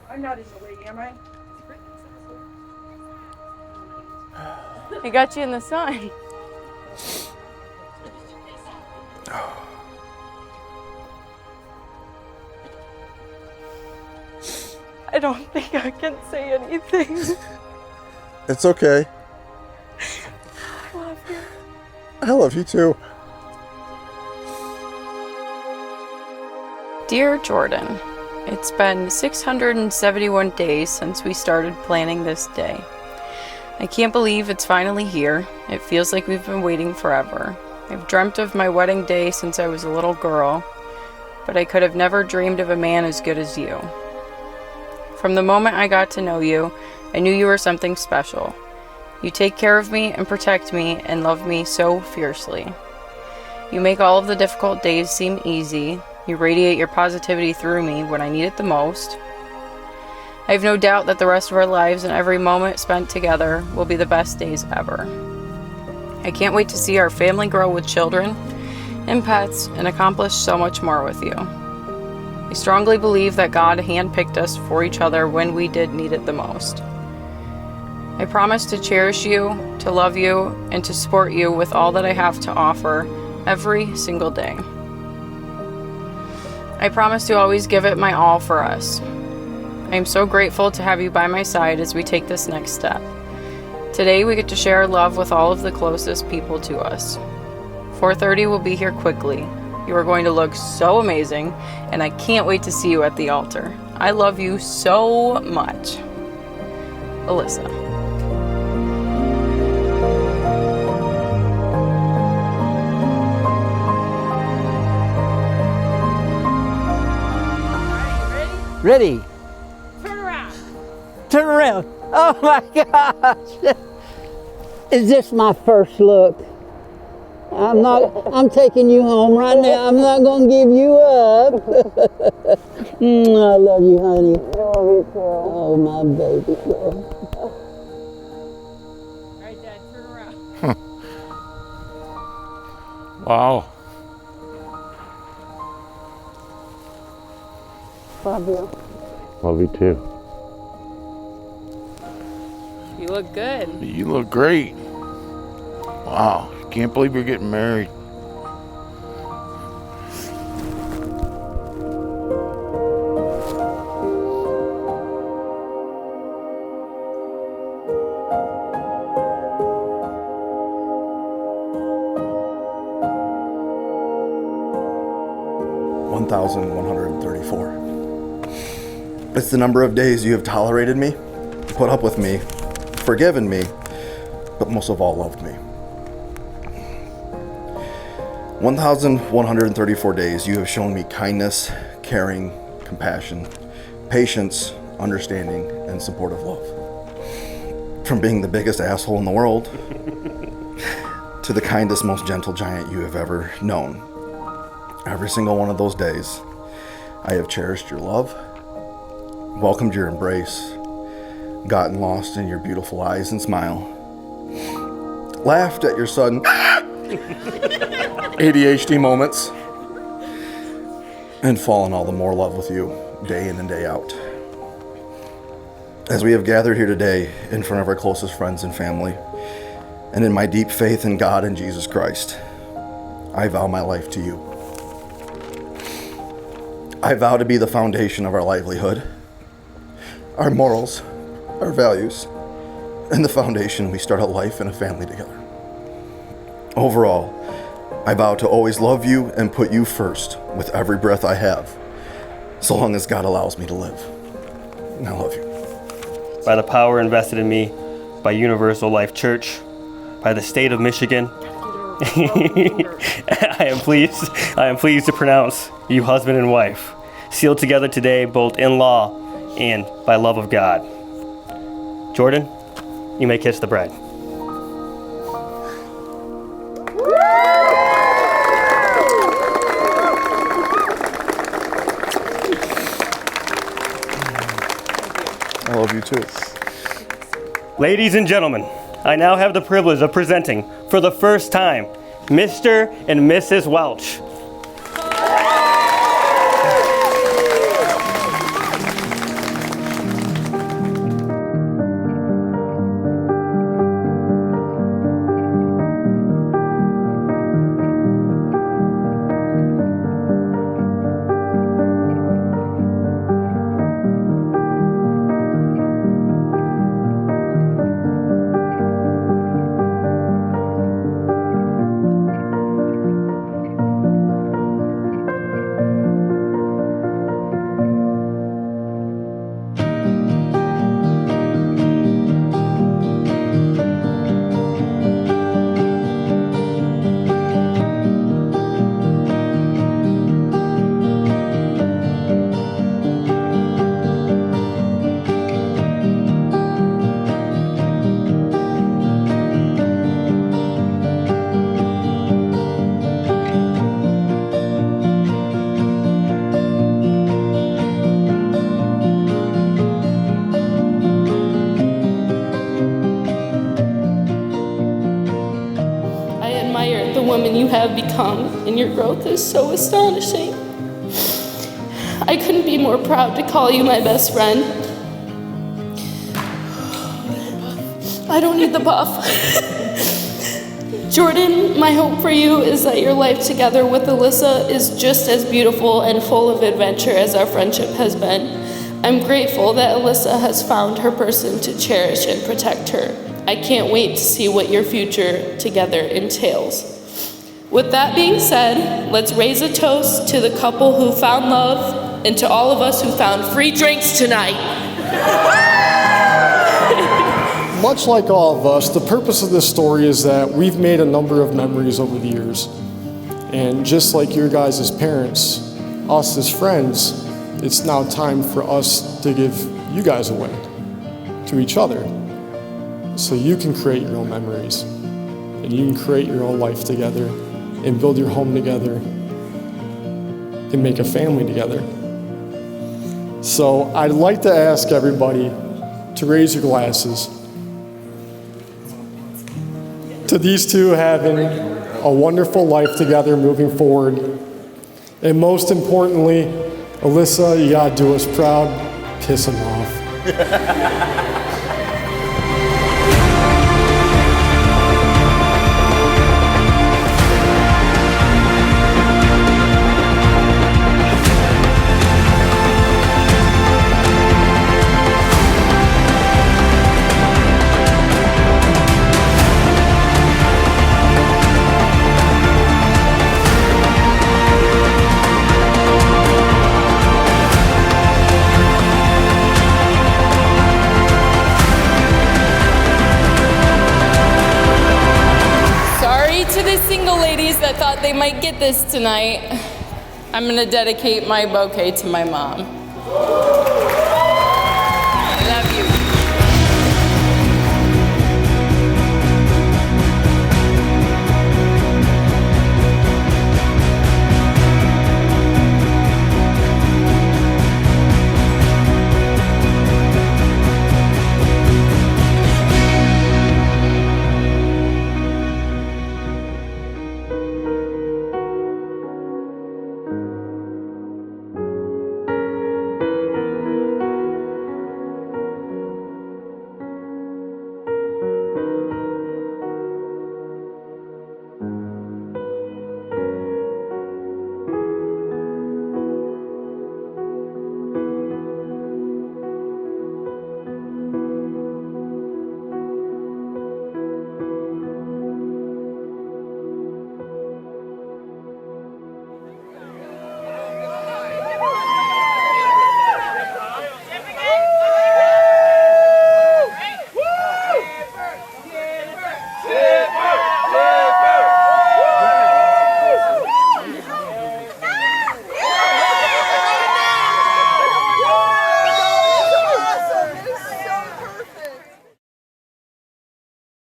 I'm not in the way, am I? He got you in the sun. I don't think I can say anything. It's okay. I love you. I love you too. Dear Jordan, it's been 671 days since we started planning this day. I can't believe it's finally here. It feels like we've been waiting forever. I've dreamt of my wedding day since I was a little girl, but I could have never dreamed of a man as good as you. From the moment I got to know you, I knew you were something special. You take care of me and protect me and love me so fiercely. You make all of the difficult days seem easy. You radiate your positivity through me when I need it the most. I have no doubt that the rest of our lives and every moment spent together will be the best days ever. I can't wait to see our family grow with children and pets and accomplish so much more with you. I strongly believe that God handpicked us for each other when we did need it the most. I promise to cherish you, to love you, and to support you with all that I have to offer every single day. I promise to always give it my all for us. I am so grateful to have you by my side as we take this next step. Today we get to share love with all of the closest people to us. 4:30 will be here quickly. You are going to look so amazing, and I can't wait to see you at the altar. I love you so much. Alissa. Ready? Turn around. Turn around. Oh my gosh. Is this my first look? I'm taking you home right now. I'm not going to give you up. I love you, honey. I love you too. Oh, my baby girl. All right, Dad, turn around. Wow. Love you. Love you too. You look good. You look great. Wow. Can't believe you're getting married. $1,134. It's the number of days you have tolerated me, put up with me, forgiven me, but most of all loved me. 1,134 days you have shown me kindness, caring, compassion, patience, understanding, and supportive love. From being the biggest asshole in the world to the kindest, most gentle giant you have ever known. Every single one of those days, I have cherished your love, welcomed your embrace, gotten lost in your beautiful eyes and smile, laughed at your sudden ADHD moments, and fallen all the more love with you day in and day out. As we have gathered here today in front of our closest friends and family, and in my deep faith in God and Jesus Christ, I vow my life to you. I vow to be the foundation of our livelihood, our morals, our values, and the foundation we start a life and a family together. Overall, I vow to always love you and put you first with every breath I have, so long as God allows me to live. And I love you. By the power invested in me by Universal Life Church, by the state of Michigan, I am pleased to pronounce you husband and wife, sealed together today both in law and by love of God. Jordan, you may kiss the bride. I love you too. Ladies and gentlemen, I now have the privilege of presenting, for the first time, Mr. and Mrs. Welch. The woman you have become, and your growth is so astonishing. I couldn't be more proud to call you my best friend. I don't need the buff. Jordan, my hope for you is that your life together with Alissa is just as beautiful and full of adventure as our friendship has been. I'm grateful that Alissa has found her person to cherish and protect her. I can't wait to see what your future together entails. With that being said, let's raise a toast to the couple who found love and to all of us who found free drinks tonight. Much like all of us, the purpose of this story is that we've made a number of memories over the years. And just like your guys as parents, us as friends, it's now time for us to give you guys away to each other. So you can create your own memories, and you can create your own life together, and build your home together, and make a family together. So I'd like to ask everybody to raise your glasses to these two having a wonderful life together moving forward. And most importantly, Alissa, you gotta do us proud, piss them off. To the single ladies that thought they might get this tonight, I'm gonna dedicate my bouquet to my mom.